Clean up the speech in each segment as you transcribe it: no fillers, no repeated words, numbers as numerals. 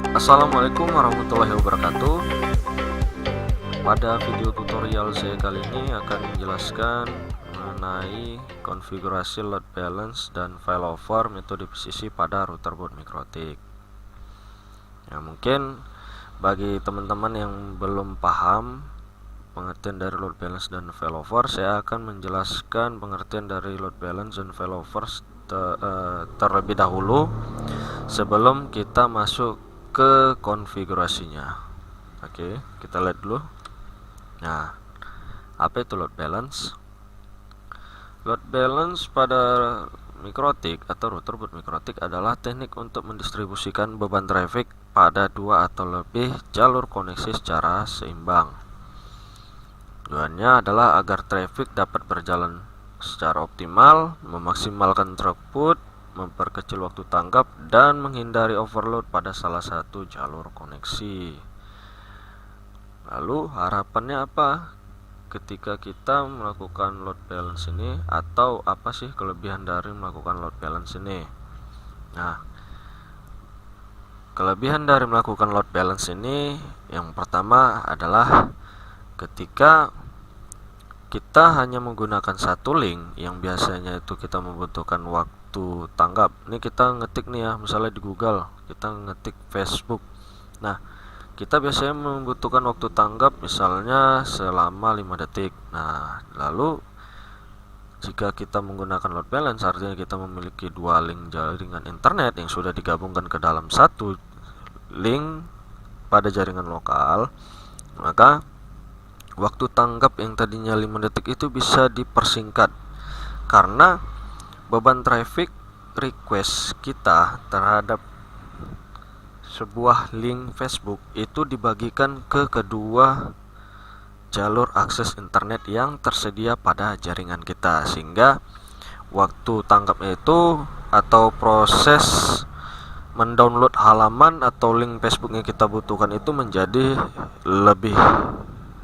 Assalamualaikum warahmatullahi wabarakatuh. Pada video tutorial saya kali ini akan menjelaskan mengenai konfigurasi load balance dan failover metode PCC pada router boot MikroTik. Ya, mungkin bagi teman-teman yang belum paham pengertian dari load balance dan failover, saya akan menjelaskan pengertian dari load balance dan failover terlebih dahulu sebelum kita masuk ke konfigurasinya. Oke, kita lihat dulu. Nah, apa itu load balance? Load balance pada MikroTik atau router boot MikroTik adalah teknik untuk mendistribusikan beban traffic pada dua atau lebih jalur koneksi secara seimbang. Tujuannya adalah agar traffic dapat berjalan secara optimal, memaksimalkan throughput, memperkecil waktu tanggap, dan menghindari overload pada salah satu jalur koneksi. Lalu harapannya apa ketika kita melakukan load balance ini, atau apa sih kelebihan dari melakukan load balance ini? Nah, kelebihan dari melakukan load balance ini yang pertama adalah ketika kita hanya menggunakan satu link yang biasanya itu kita membutuhkan waktu tanggap. Ini kita ngetik nih ya, misalnya di Google kita ngetik Facebook. Nah, kita biasanya membutuhkan waktu tanggap misalnya selama 5 detik. Nah, lalu jika kita menggunakan load balance, artinya kita memiliki dua link jaringan internet yang sudah digabungkan ke dalam satu link pada jaringan lokal, maka waktu tanggap yang tadinya 5 detik itu bisa dipersingkat karena beban traffic request kita terhadap sebuah link Facebook itu dibagikan ke kedua jalur akses internet yang tersedia pada jaringan kita, sehingga waktu tanggapnya itu atau proses mendownload halaman atau link Facebook yang kita butuhkan itu menjadi lebih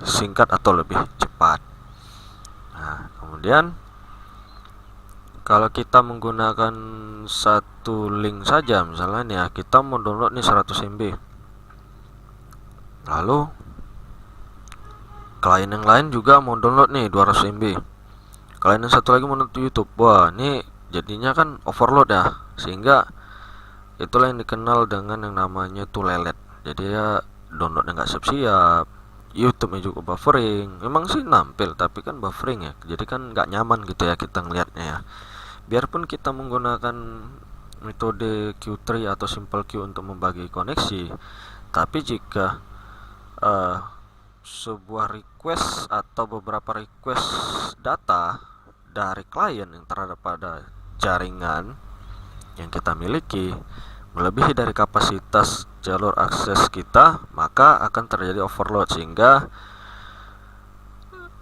singkat atau lebih cepat. Nah, kemudian kalau kita menggunakan satu link saja, misalnya nih ya, kita mau download nih 100 MB. Lalu klien yang lain juga mau download nih 200 MB. Klien yang satu lagi mau download YouTube. Wah, ini jadinya kan overload ya. Sehingga itulah yang dikenal dengan yang namanya lelet. Jadi ya downloadnya nggak siap-siap, YouTube-nya juga buffering. Memang sih nampil, tapi kan buffering ya, jadi kan nggak nyaman gitu ya kita ngelihatnya ya. Biarpun kita menggunakan metode Q3 atau simple queue untuk membagi koneksi, tapi jika sebuah request atau beberapa request data dari klien yang terhadap pada jaringan yang kita miliki melebihi dari kapasitas jalur akses kita, maka akan terjadi overload sehingga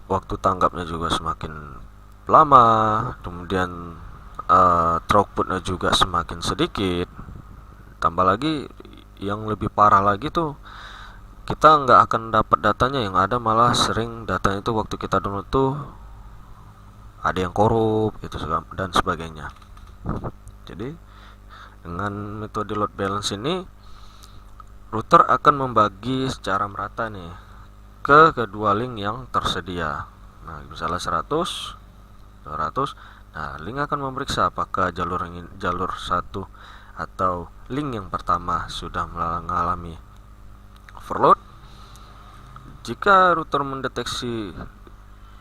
waktu tanggapnya juga semakin lama, kemudian throughputnya juga semakin sedikit. Tambah lagi yang lebih parah lagi tuh, kita nggak akan dapat datanya, yang ada malah sering datanya itu waktu kita download tuh ada yang korup gitu dan sebagainya. Jadi dengan metode load balance ini, router akan membagi secara merata nih ke kedua link yang tersedia. Nah, misalnya 100, 200. Nah, link akan memeriksa apakah jalur satu atau link yang pertama sudah mengalami overload. Jika router mendeteksi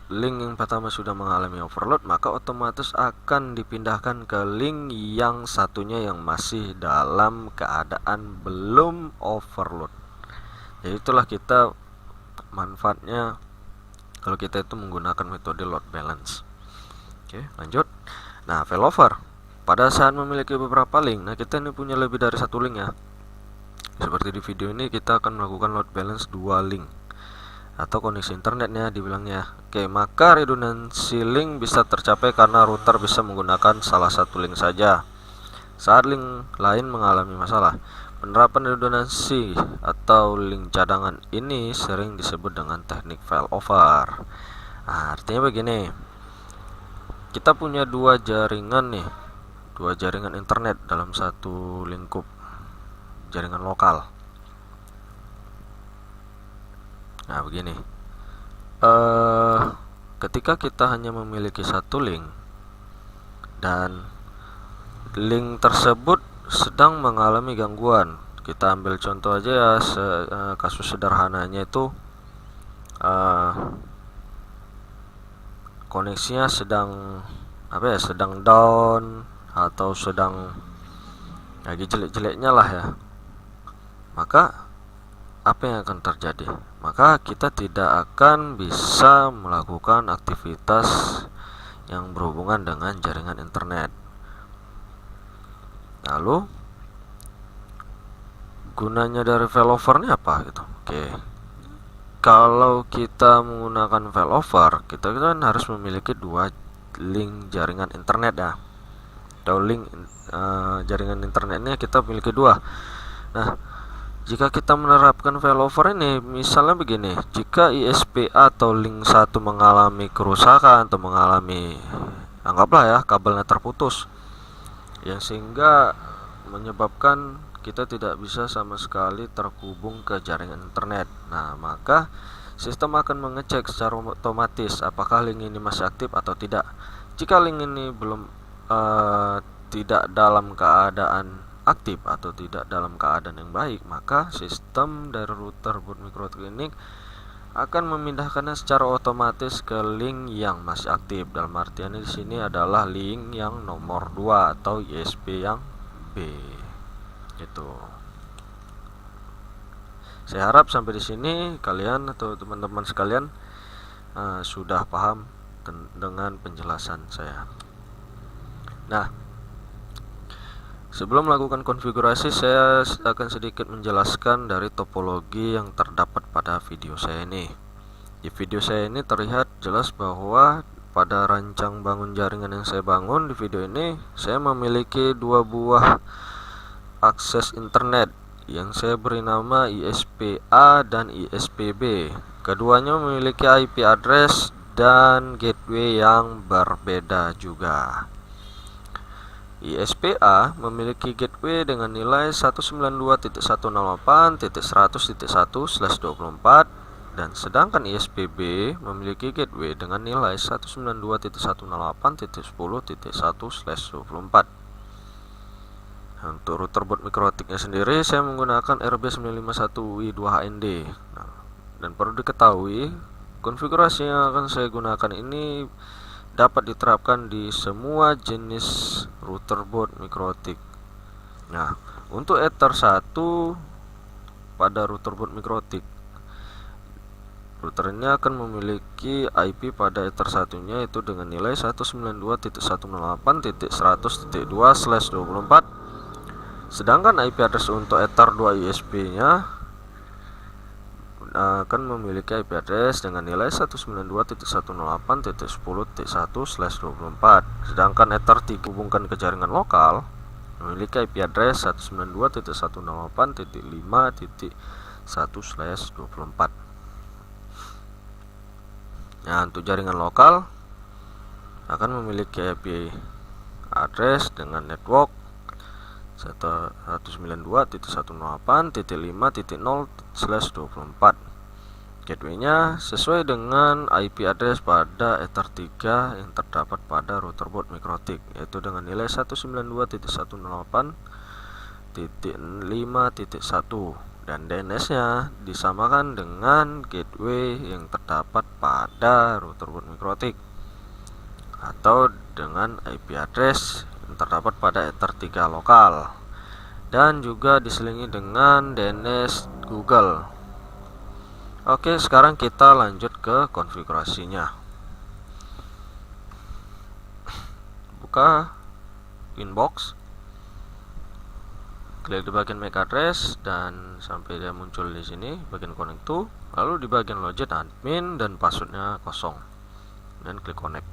link yang pertama sudah mengalami overload, maka otomatis akan dipindahkan ke link yang satunya yang masih dalam keadaan belum overload. Jadi itulah kita manfaatnya kalau kita itu menggunakan metode load balance. Oke, lanjut. Nah, failover pada saat memiliki beberapa link. Nah, kita ini punya lebih dari satu link ya. Seperti di video ini kita akan melakukan load balance dua link atau koneksi internetnya dibilangnya. Oke, maka redundansi link bisa tercapai karena router bisa menggunakan salah satu link saja saat link lain mengalami masalah. Penerapan redundansi atau link cadangan ini sering disebut dengan teknik failover. Nah, artinya begini, kita punya dua jaringan nih, dua jaringan internet dalam satu lingkup jaringan lokal. Nah, begini. Ketika kita hanya memiliki satu link dan link tersebut sedang mengalami gangguan, kita ambil contoh aja ya, kasus sederhananya itu koneksinya sedang sedang down atau sedang lagi jelek-jeleknya lah ya, maka apa yang akan terjadi? Maka kita tidak akan bisa melakukan aktivitas yang berhubungan dengan jaringan internet. Lalu gunanya dari failover ini apa gitu? Oke. Kalau kita menggunakan failover, kita kan harus memiliki dua link jaringan internet ya. Atau link jaringan internetnya kita miliki dua. Nah, jika kita menerapkan failover ini, misalnya begini, jika ISP atau link 1 mengalami kerusakan atau mengalami, anggaplah ya, kabelnya terputus, yang sehingga menyebabkan kita tidak bisa sama sekali terhubung ke jaringan internet. Nah, maka sistem akan mengecek secara otomatis apakah link ini masih aktif atau tidak. Jika link ini belum tidak dalam keadaan aktif atau tidak dalam keadaan yang baik, maka sistem dari router boot MikroTik ini akan memindahkannya secara otomatis ke link yang masih aktif. Dalam artian di sini adalah link yang nomor 2 atau ISP yang B. Itu. Saya harap sampai di sini kalian atau teman-teman sekalian sudah paham dengan penjelasan saya. Nah, sebelum melakukan konfigurasi, saya akan sedikit menjelaskan dari topologi yang terdapat pada video saya ini. Di video saya ini terlihat jelas bahwa pada rancang bangun jaringan yang saya bangun di video ini, saya memiliki dua buah akses internet yang saya beri nama ISP-A dan ISP-B. Keduanya memiliki IP address dan gateway yang berbeda juga. ISP-A memiliki gateway dengan nilai 192.168.100.1/24 dan sedangkan ISP-B memiliki gateway dengan nilai 192.168.10.1/24. Untuk router boot MikroTiknya sendiri saya menggunakan RB951i2HND. Dan perlu diketahui, konfigurasi yang akan saya gunakan ini dapat diterapkan di semua jenis router boot MikroTik. Nah, untuk Ether 1 pada router boot MikroTik, router ini akan memiliki IP pada Ether 1-nya itu dengan nilai 192.168.100.2/24. Sedangkan IP address untuk Ether 2 ISP-nya akan memiliki IP address dengan nilai 192.168.10.1/24. Sedangkan Ether 3 hubungkan ke jaringan lokal memiliki IP address 192.168.5.1/24. Nah, untuk jaringan lokal akan memiliki IP address dengan network 192.168.5.0/24. Gateway-nya sesuai dengan IP address pada Ether 3 yang terdapat pada router boot MikroTik, yaitu dengan nilai 192.168.5.1 dan DNS-nya disamakan dengan gateway yang terdapat pada router boot MikroTik atau dengan IP address yang terdapat pada Ether 3 lokal dan juga diselingi dengan DNS Google. Oke, sekarang kita lanjut ke konfigurasinya. Buka inbox, klik di bagian MAC address dan sampai dia muncul di sini bagian connect to, lalu di bagian login admin dan passwordnya kosong dan klik connect.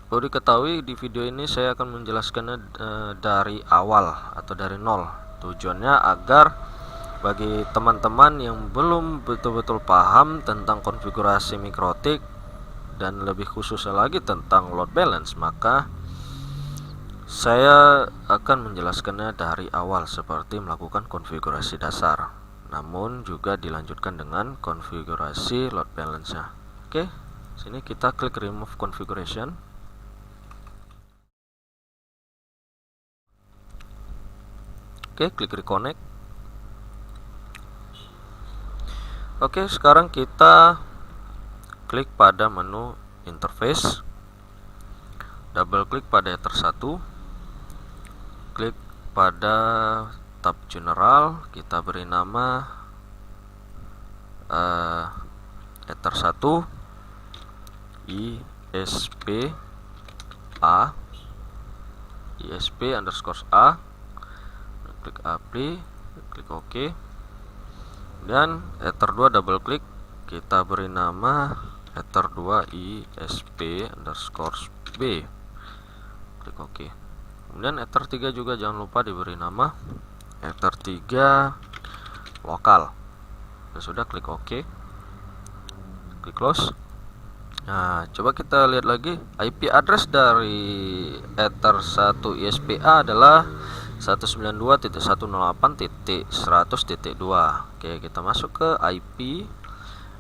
Perlu diketahui di video ini saya akan menjelaskannya dari awal atau dari nol. Tujuannya agar bagi teman-teman yang belum betul-betul paham tentang konfigurasi MikroTik dan lebih khususnya lagi tentang load balance, maka saya akan menjelaskannya dari awal seperti melakukan konfigurasi dasar. namun juga dilanjutkan dengan konfigurasi load balance-nya. Oke, sini kita klik remove configuration. Oke, klik reconnect. Oke, sekarang kita klik pada menu interface, double klik pada Ether 1, klik pada tab general, kita beri nama Ether 1 ISP_A, klik apply, klik OK. Dan Ether 2 double klik, kita beri nama Ether 2 ISP_B, klik OK. Kemudian Ether 3 juga jangan lupa diberi nama Ether 3 lokal. Sudah, klik OK, klik close. Nah, coba kita lihat lagi IP address dari Ether 1 ISP_A adalah 192.168.100.2. Oke, kita masuk ke IP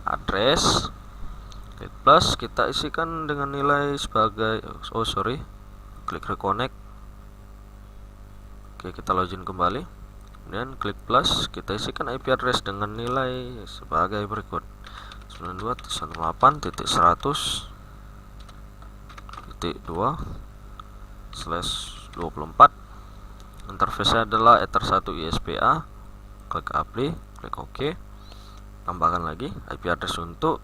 address, klik plus, kita isikan dengan nilai sebagai klik reconnect. Oke, kita login kembali, kemudian klik plus, kita isikan IP address dengan nilai sebagai berikut: 92.168.2/24. Interface adalah Ether 1 ISP_A, klik apply, klik OK. Tambahkan lagi IP address untuk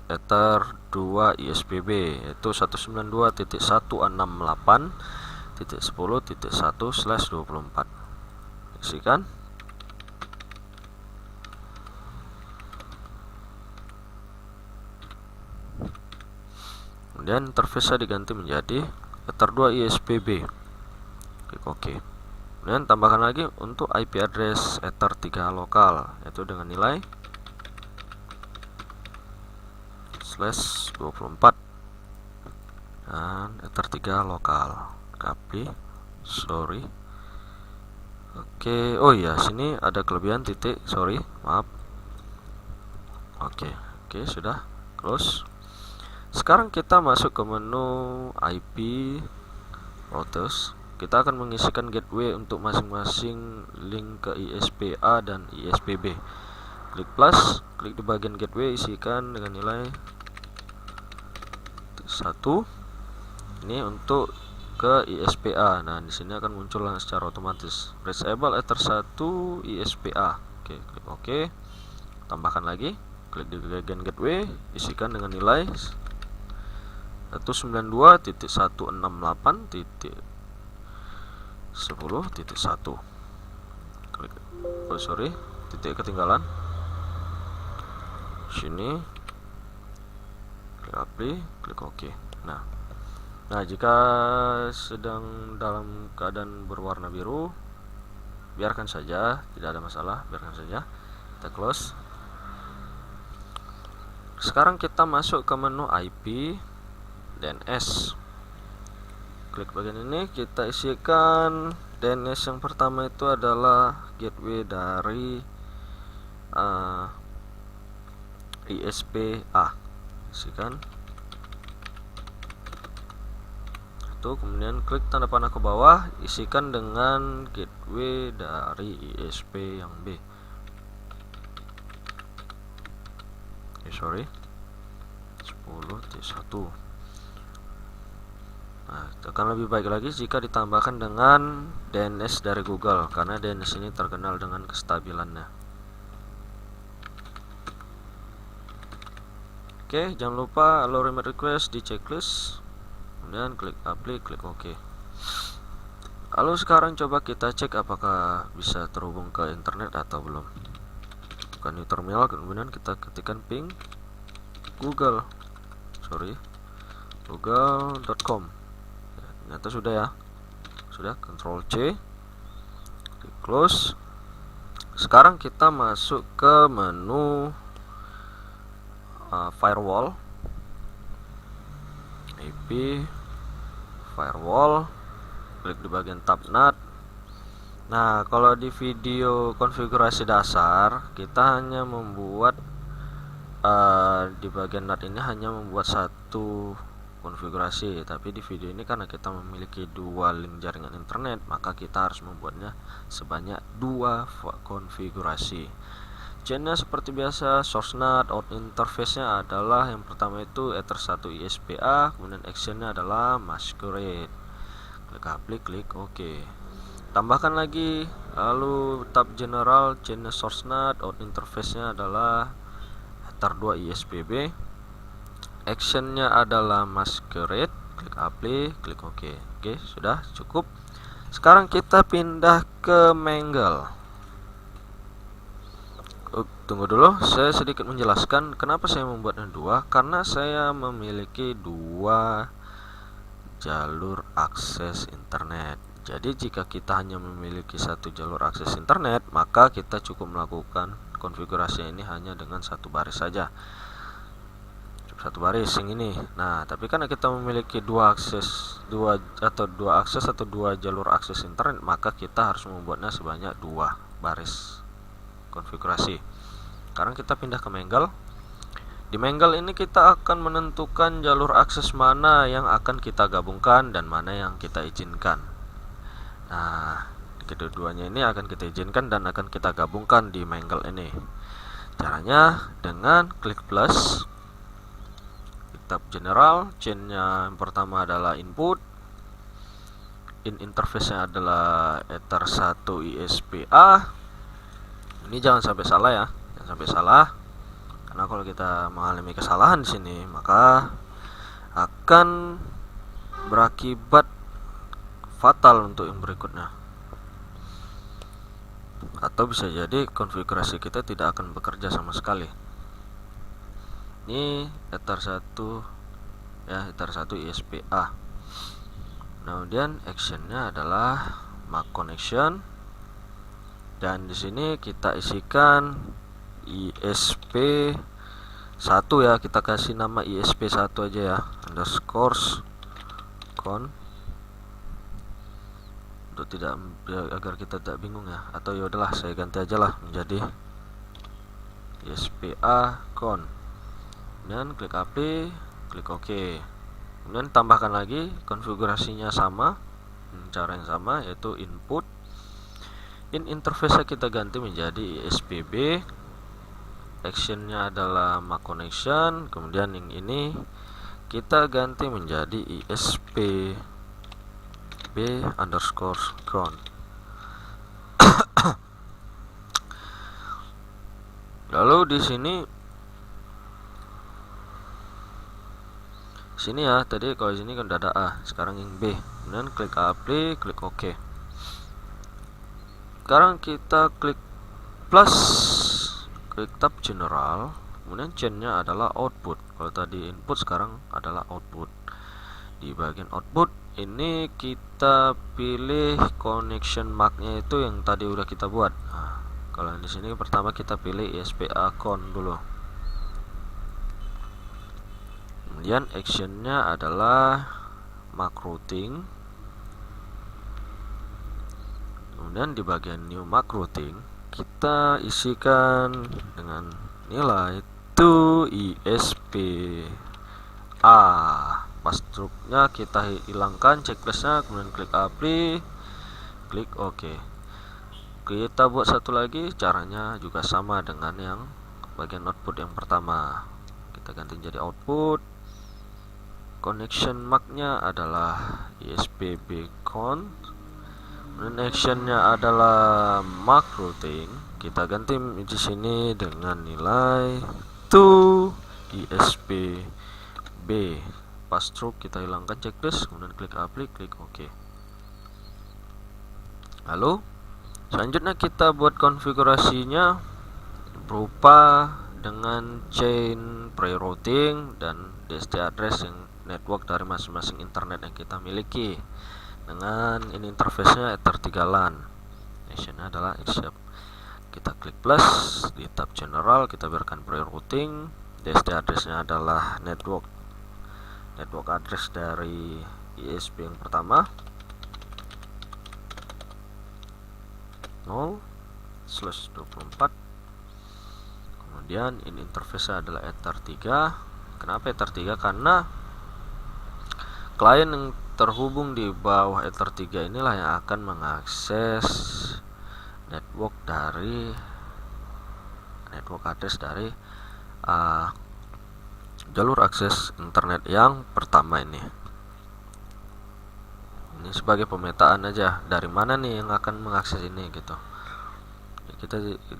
Ether 2 ISPB, yaitu 192.168.10.1/24. Isikan. Kemudian interface diganti menjadi Ether 2 ISPB, klik OK. Kemudian tambahkan lagi untuk IP address Ether 3 lokal, yaitu dengan nilai /24 dan Ether 3 lokal. Copy, Oke, oh iya, sini ada kelebihan titik, maaf. Oke, sudah, close. Sekarang kita masuk ke menu IP routers. Kita akan mengisikan gateway untuk masing-masing link ke ISP_A dan ISPB. Klik plus, klik di bagian gateway, isikan dengan nilai 1. Ini untuk ke ISP_A. Nah, di sini akan muncul secara otomatis reachable Ether 1 ISP_A. Oke, klik OK. Tambahkan lagi, klik di bagian gateway, isikan dengan nilai 192.168.10.1. Klik, titik ketinggalan. Sini klik apply, klik OK. Nah, jika sedang dalam keadaan berwarna biru, biarkan saja, tidak ada masalah, biarkan saja. Kita close. Sekarang kita masuk ke menu IP DNS. Klik bagian ini, kita isikan DNS yang pertama itu adalah gateway dari ISP_A. Isikan itu, kemudian klik tanda panah ke bawah, isikan dengan gateway dari ISP yang B. 10.1. Nah, akan lebih baik lagi jika ditambahkan dengan DNS dari Google, karena DNS ini terkenal dengan kestabilannya. Oke, jangan lupa allow remote request di checklist, kemudian klik apply, klik OK. Lalu sekarang coba kita cek apakah bisa terhubung ke internet atau belum. Bukan new terminal, kemudian kita ketikkan ping google.com. Ternyata sudah ya, sudah. Ctrl C, klik close. Sekarang kita masuk ke menu firewall, IP firewall, klik di bagian tab NAT, Nah, kalau di video konfigurasi dasar kita hanya membuat di bagian NAT ini hanya membuat satu konfigurasi, tapi di video ini karena kita memiliki dua link jaringan internet, maka kita harus membuatnya sebanyak dua konfigurasi. Chainnya seperti biasa, source NAT, out interface-nya adalah yang pertama itu Ether1 ISPA, kemudian actionnya adalah masquerade. Klik apply, klik OK. Tambahkan lagi, lalu tab general, chainnya source NAT, out interface-nya adalah Ether2 ISPB, actionnya adalah masquerade, klik apply, klik OK. Oke, sudah cukup. Sekarang kita pindah ke Mangle. Tunggu dulu, saya sedikit menjelaskan kenapa saya membuatnya dua. Karena saya memiliki dua jalur akses internet. Jadi jika kita hanya memiliki satu jalur akses internet, maka kita cukup melakukan konfigurasi ini hanya dengan satu baris saja, satu baris yang ini. Nah, tapi karena kita memiliki dua akses atau dua jalur akses internet, maka kita harus membuatnya sebanyak dua baris konfigurasi. Sekarang kita pindah ke Mangle. Di Mangle ini kita akan menentukan jalur akses mana yang akan kita gabungkan dan mana yang kita izinkan. Nah, kedua-duanya ini akan kita izinkan dan akan kita gabungkan di Mangle ini. Caranya dengan klik plus, tab general, chainnya yang pertama adalah input, interface-nya adalah Ether1 ISPA. Ini jangan sampai salah ya, jangan sampai salah, karena kalau kita mengalami kesalahan di sini maka akan berakibat fatal untuk yang berikutnya, atau bisa jadi konfigurasi kita tidak akan bekerja sama sekali. Ini Ether1 ya, Ether1 ISPA. Kemudian actionnya adalah MAC connection, dan di sini kita isikan ISP1 ya, kita kasih nama ISP1 aja ya, underscore con, untuk tidak, agar kita tidak bingung ya, atau ya udahlah saya ganti aja lah menjadi ISPA con. Kemudian klik apply, klik OK. Kemudian tambahkan lagi konfigurasinya sama, cara yang sama, yaitu input, interface kita ganti menjadi ISPB, actionnya adalah MAC connection, kemudian yang ini kita ganti menjadi ISPB underscore ground. Lalu di sini ya, tadi kalau di sini kan udah ada A, sekarang yang B. Kemudian klik apply, klik OK. Sekarang kita klik plus, klik tab general, kemudian chainnya adalah output. Kalau tadi input, sekarang adalah output. Di bagian output ini kita pilih connection marknya itu yang tadi udah kita buat. Nah, kalau di sini pertama kita pilih ISPA con dulu. Kemudian actionnya adalah MAC routing. Kemudian di bagian new MAC routing kita isikan dengan nilai to ISPA. Passwordnya kita hilangkan, checklistnya, kemudian klik apply, klik OK. Kita buat satu lagi, caranya juga sama dengan yang bagian output yang pertama. Kita ganti jadi output. Connection marknya adalah ISPB con, dan actionnya adalah MAC routing. Kita ganti di sini dengan nilai to ISPB. Password kita hilangkan, checklist, kemudian klik apply, klik OK. Lalu selanjutnya kita buat konfigurasinya berupa dengan chain pre-routing dan DST address yang network dari masing-masing internet yang kita miliki. Dengan ini interface-nya Ether3 LAN. Actionnya adalah accept. Kita klik plus di tab general, kita biarkan pre-routing. DST address-nya adalah network address dari ISP yang pertama. 0/24. Kemudian in interface adalah Ether3. Kenapa Ether3? Karena klien yang terhubung di bawah Ether3 inilah yang akan mengakses network address dari jalur akses internet yang pertama ini. Ini sebagai pemetaan aja dari mana nih yang akan mengakses ini gitu.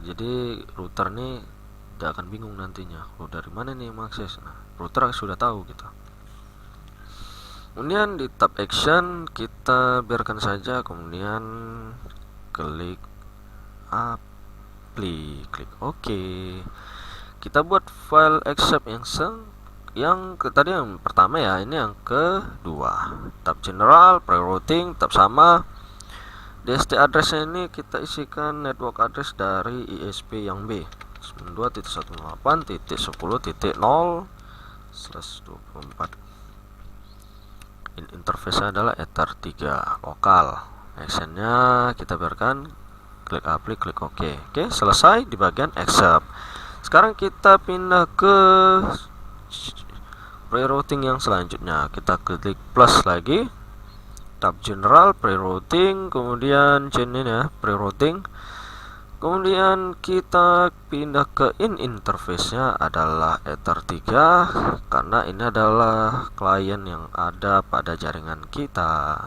Jadi router nih tidak akan bingung nantinya, dari mana nih yang mengakses. Nah, router sudah tahu gitu. Kemudian di tab action kita biarkan saja, kemudian klik apply, klik OK. Kita buat file accept yang tadi yang pertama ya, ini yang kedua. Tab general, pre-routing, tab sama. DST address ini kita isikan network address dari ISP yang B 92.168.10.0/24. Interface adalah Ether3 lokal. Actionnya kita biarkan, klik apply, klik OK. Oke, selesai di bagian accept. Sekarang kita pindah ke pre-routing yang selanjutnya. Kita klik plus lagi, tab general, pre-routing, kemudian chain ini ya, pre-routing. Kemudian kita pindah ke interface-nya adalah Ether3 karena ini adalah klien yang ada pada jaringan kita.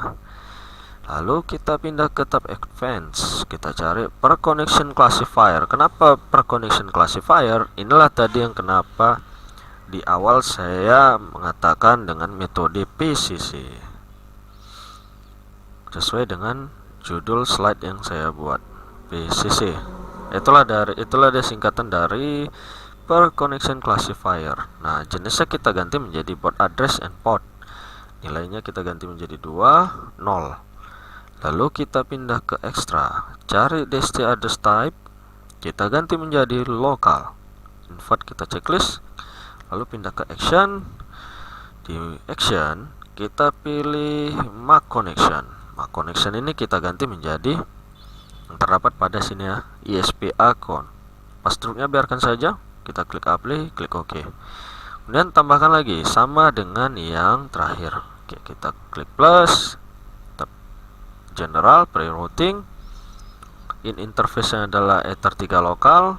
Lalu kita pindah ke tab advance, kita cari per connection classifier. Kenapa per connection classifier? Inilah tadi yang kenapa di awal saya mengatakan dengan metode PCC sesuai dengan judul slide yang saya buat. PCC itulah dia singkatan dari per connection classifier. Nah, jenisnya kita ganti menjadi port address and port. Nilainya kita ganti menjadi 2, 0. Lalu kita pindah ke extra, cari DST address type, kita ganti menjadi local. Invert kita checklist, lalu pindah ke action. Di action kita pilih MAC connection. MAC connection ini kita ganti menjadi yang terdapat pada sini ya, ISP account. Passwordnya biarkan saja, kita klik apply, klik OK. Kemudian tambahkan lagi sama dengan yang terakhir. Oke, kita klik plus, tab general, pre-routing. In interface adalah Ether3 lokal.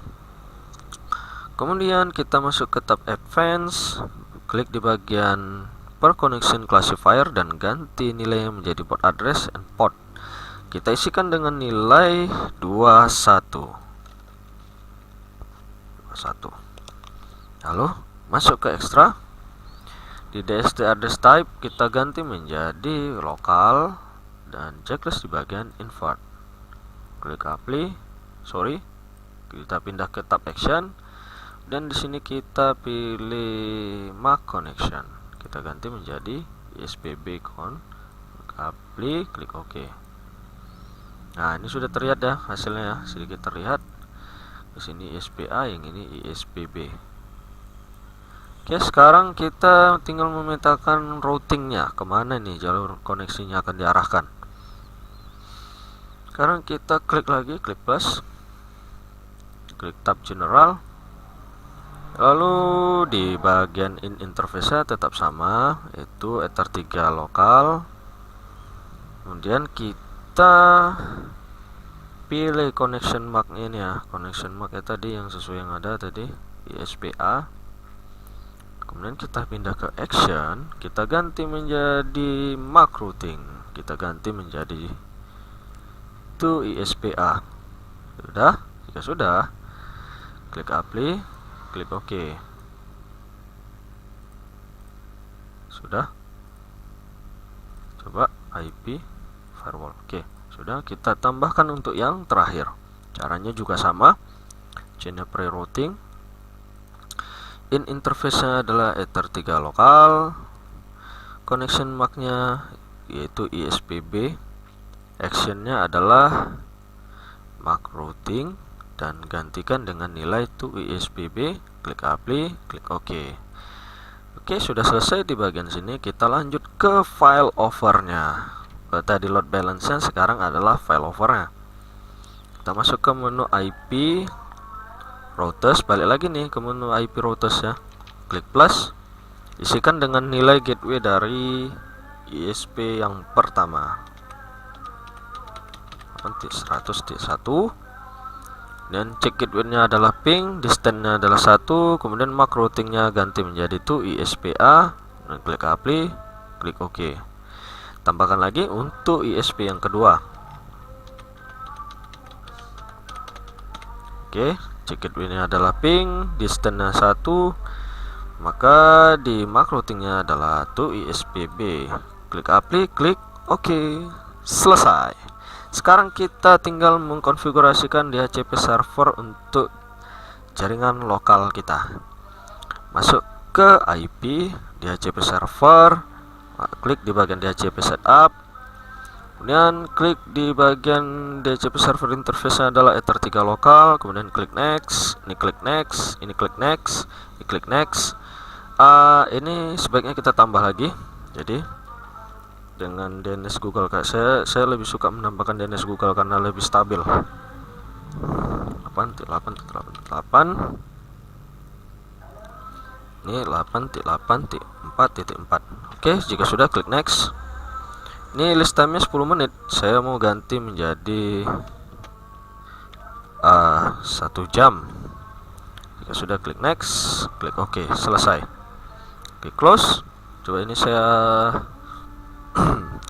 Kemudian kita masuk ke tab advance, klik di bagian per connection classifier dan ganti nilai menjadi port address and port. Kita isikan dengan nilai 21. Lalu masuk ke extra. Di DST address type kita ganti menjadi lokal dan checklist di bagian invert. Klik apply. Kita pindah ke tab action dan di sini kita pilih MAC connection. Kita ganti menjadi ISPB con. Klik apply, klik OK. Nah, ini sudah terlihat ya hasilnya ya, sedikit terlihat. Di sini ISPA, yang ini ISPB. Oke, sekarang kita tinggal memetakan routingnya kemana nih jalur koneksinya akan diarahkan. Sekarang kita klik lagi, klik plus, klik tab general. Lalu di bagian in interface tetap sama, yaitu Ether3 lokal. Kemudian kita pilih connection mark ini ya, connection mark tadi yang sesuai yang ada tadi, ISPA. Kemudian kita pindah ke action, kita ganti menjadi MAC routing, kita ganti menjadi itu ISPA. Jika sudah, klik apply, klik OK. Sudah. Coba IP firewall. Oke, sudah. Kita tambahkan untuk yang terakhir. Caranya juga sama. Chainnya pre-routing. In interface-nya adalah Ether3 lokal. Connection mark-nya yaitu ISPB. Action-nya adalah MAC routing dan gantikan dengan nilai to ISPB. Klik apply, klik OK. Oke, sudah selesai di bagian sini. Kita lanjut ke file overnya. Tadi load balance-nya sekarang adalah file overnya. Kita masuk ke menu IP routers, balik lagi nih ke menu IP routers ya, klik plus, isikan dengan nilai gateway dari ISP yang pertama 100.1, dan check gateway-nya adalah ping, distance-nya adalah 1, kemudian MAC routing-nya ganti menjadi itu ISPA, dan klik apply, klik OK. Tambahkan lagi untuk ISP yang kedua. Oke, check gateway-nya adalah ping, distance-nya 1, maka di MAC routing-nya adalah itu ISPB. Klik apply, klik OK. Selesai. Sekarang kita tinggal mengkonfigurasikan DHCP server untuk jaringan lokal kita. Masuk ke IP DHCP server, klik di bagian DHCP setup, kemudian klik di bagian DHCP server interface adalah Ether 3 lokal, kemudian klik next, ini klik next, ini klik next, ini klik next. Ini sebaiknya kita tambah lagi. Jadi dengan DNS Google, kayak saya lebih suka menambahkan DNS Google karena lebih stabil. 8.8.8.8, ini 8.8.4.4. Oke, jika sudah klik next. Ini list time-nya 10 menit. Saya mau ganti menjadi 1 jam. Jika sudah klik next, klik OK. Selesai. Klik close. Coba ini saya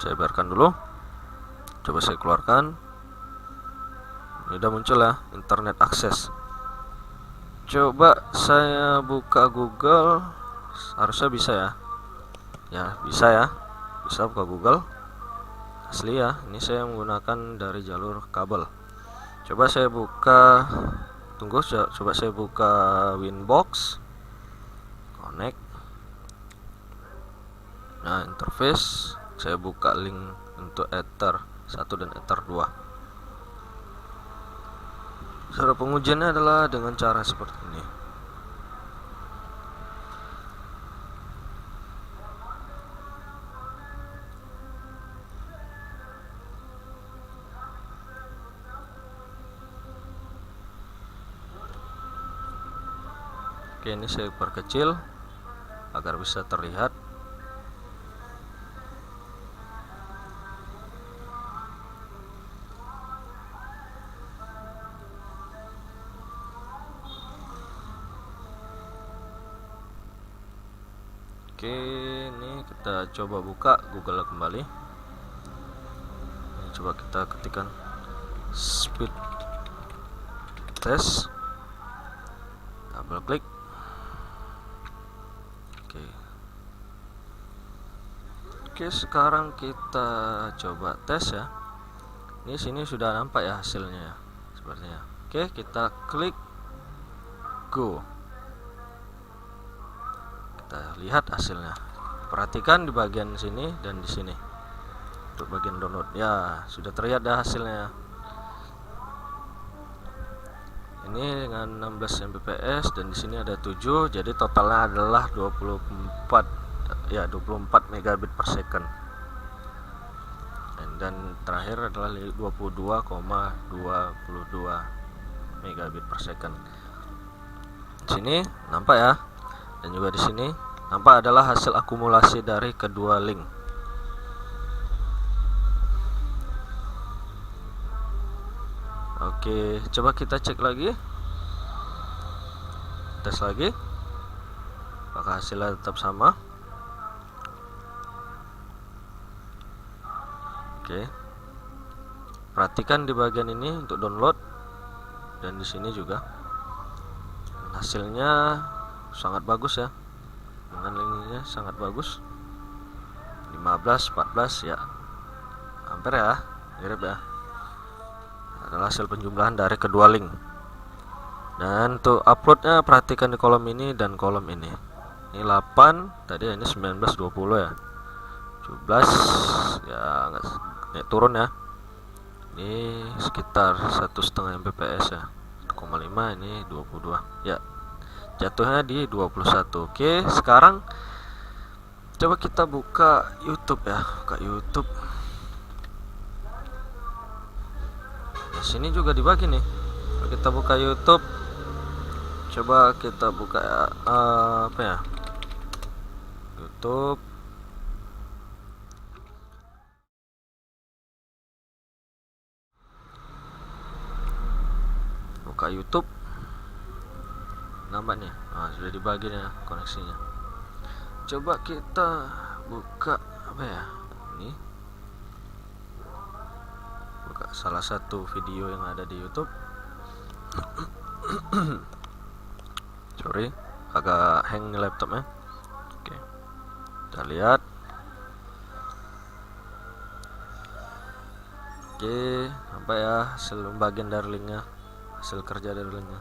biarkan dulu. Coba saya keluarkan. Ini udah muncul ya, internet access. Coba saya buka Google, harusnya bisa ya. Ya, bisa ya. Bisa buka Google. Asli ya, ini saya menggunakan dari jalur kabel. Coba saya buka, coba saya buka Winbox. Connect. Nah, interface. Saya buka link untuk Ether 1 dan Ether 2. Cara pengujiannya adalah dengan cara seperti ini. Oke, ini saya perkecil agar bisa terlihat. Oke, ini kita coba buka Google kembali. Ini coba kita ketikkan speed test, double klik. Oke, sekarang kita coba tes ya. Ini sini sudah nampak ya hasilnya ya, sepertinya. Oke, kita klik go. Kita lihat hasilnya. Perhatikan di bagian sini dan di sini. Untuk bagian download ya, sudah terlihat dah hasilnya. Ini dengan 16 Mbps dan di sini ada 7, jadi totalnya adalah 24 megabit per second. Dan terakhir adalah 22,22 megabit per second. Di sini nampak ya. Dan juga di sini nampak adalah hasil akumulasi dari kedua link. Oke, coba kita cek lagi. Tes lagi. Apakah hasilnya tetap sama? Oke. Perhatikan di bagian ini untuk download dan di sini juga. Hasilnya sangat bagus ya, dengan linknya sangat bagus. 15, 14 ya, hampir ya, mirip ya. Adalah hasil penjumlahan dari kedua link. Dan untuk uploadnya perhatikan di kolom ini dan kolom ini. Ini 8, tadi ini 19, 20 ya. 17 ya, nggak turun ya. Ini sekitar 1,5 Mbps ya. 1,5, ini 22 ya. Jatuhnya di 21. Oke, sekarang coba kita buka YouTube ya, buka YouTube. Di sini juga dibagi nih. Kita buka YouTube, coba kita buka apa ya, YouTube. Buka YouTube, nampak nih, sudah dibagi nih koneksinya. Coba kita buka apa ya, ini buka salah satu video yang ada di YouTube. Sorry, agak hang laptopnya. Oke, kita lihat. Oke, apa ya, hasil bagian dari linknya, hasil kerja dari linknya.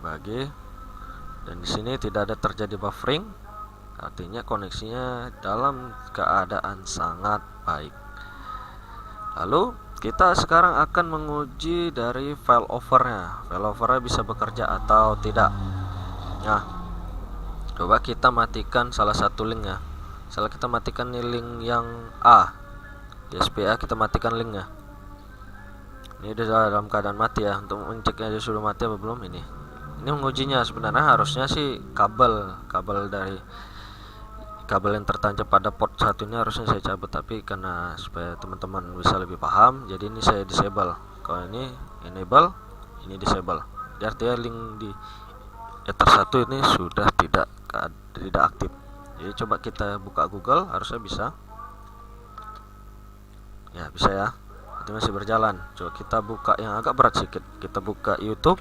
Bagi, dan di sini tidak ada terjadi buffering, artinya koneksinya dalam keadaan sangat baik. Lalu kita sekarang akan menguji dari failovernya. Failovernya bisa bekerja atau tidak. Nah, coba kita matikan salah satu linknya. Setelah kita matikan nih link yang A, di SPA kita matikan linknya. Ini udah dalam keadaan mati ya. Untuk menceknya dia sudah mati apa belum ini. Ini mengujinya, sebenarnya harusnya sih kabel yang tertancap pada port 1 ini harusnya saya cabut, tapi karena supaya teman-teman bisa lebih paham, jadi ini saya disable. Kalau ini enable, ini disable. Jadi artinya link di Ether 1 ini sudah tidak aktif. Jadi coba kita buka Google, harusnya bisa. Ya, bisa ya. Itu masih berjalan. Coba kita buka yang agak berat sedikit. Kita buka YouTube.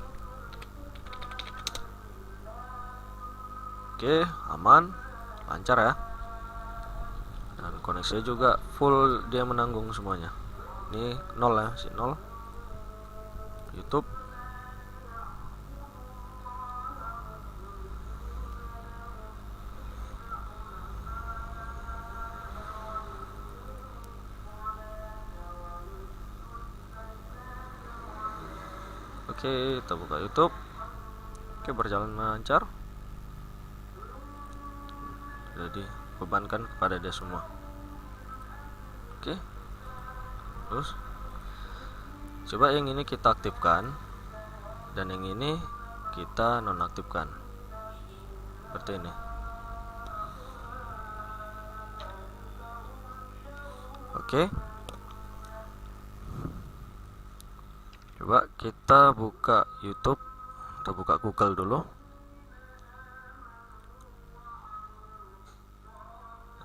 Oke, aman, lancar ya. Dan koneksinya juga full, dia menanggung semuanya. Ini 0 ya, si 0. YouTube. Oke, kita buka YouTube. Oke, berjalan lancar. Jadi bebankan kepada dia semua. Oke, terus coba yang ini kita aktifkan dan yang ini kita nonaktifkan, seperti ini. Oke, coba kita buka YouTube atau buka Google dulu.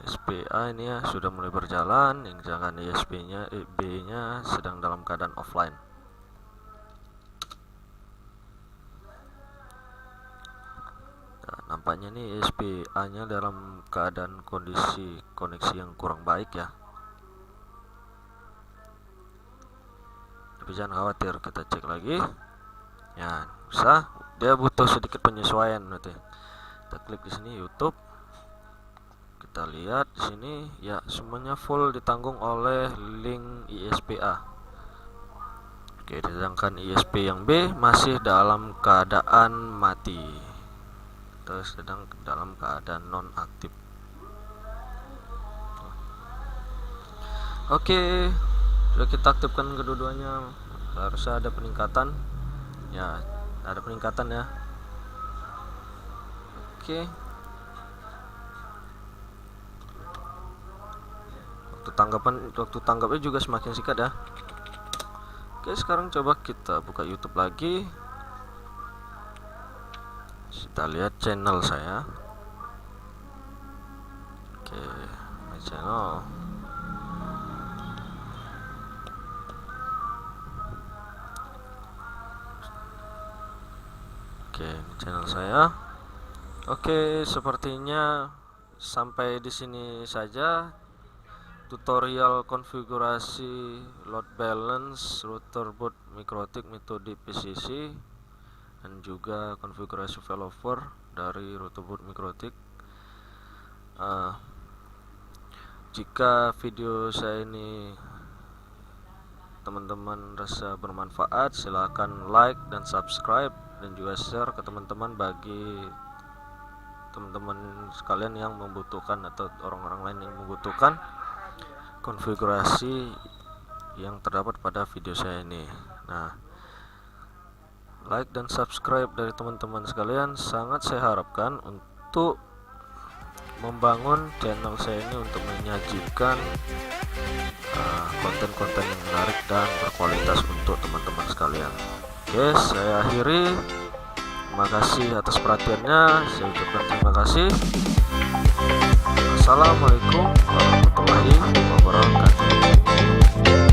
SPA ini ya sudah mulai berjalan, yang jangan ISP-nya, B-nya sedang dalam keadaan offline. Nah, nampaknya nih SPA-nya dalam keadaan kondisi koneksi yang kurang baik ya. Tapi jangan khawatir, kita cek lagi. Ya, bisa. Dia butuh sedikit penyesuaian nanti. Kita klik di sini YouTube. Kita lihat di sini ya, semuanya full ditanggung oleh link ISPA. Oke, sedangkan ISP yang B masih dalam keadaan mati, terus sedang dalam keadaan non aktif. Oke, sudah kita aktifkan kedua-duanya, harusnya ada peningkatan. Ya, ada peningkatan ya. Oke, waktu tanggapnya juga semakin singkat ya. Oke, sekarang coba kita buka YouTube lagi. Kita lihat channel saya. Oke, my channel. Oke, ini channel saya. Oke, sepertinya sampai di sini saja tutorial konfigurasi load balance router boot MikroTik metode PCC dan juga konfigurasi failover dari router boot MikroTik. Jika video saya ini teman-teman rasa bermanfaat, silahkan like dan subscribe dan juga share ke teman-teman bagi teman-teman sekalian yang membutuhkan atau orang-orang lain yang membutuhkan konfigurasi yang terdapat pada video saya ini. Nah, like dan subscribe dari teman-teman sekalian sangat saya harapkan untuk membangun channel saya ini untuk menyajikan konten-konten yang menarik dan berkualitas untuk teman-teman sekalian. Oke, saya akhiri. Terima kasih atas perhatiannya. Saya ucapkan terima kasih. Assalamualaikum warahmatullahi wabarakatuh.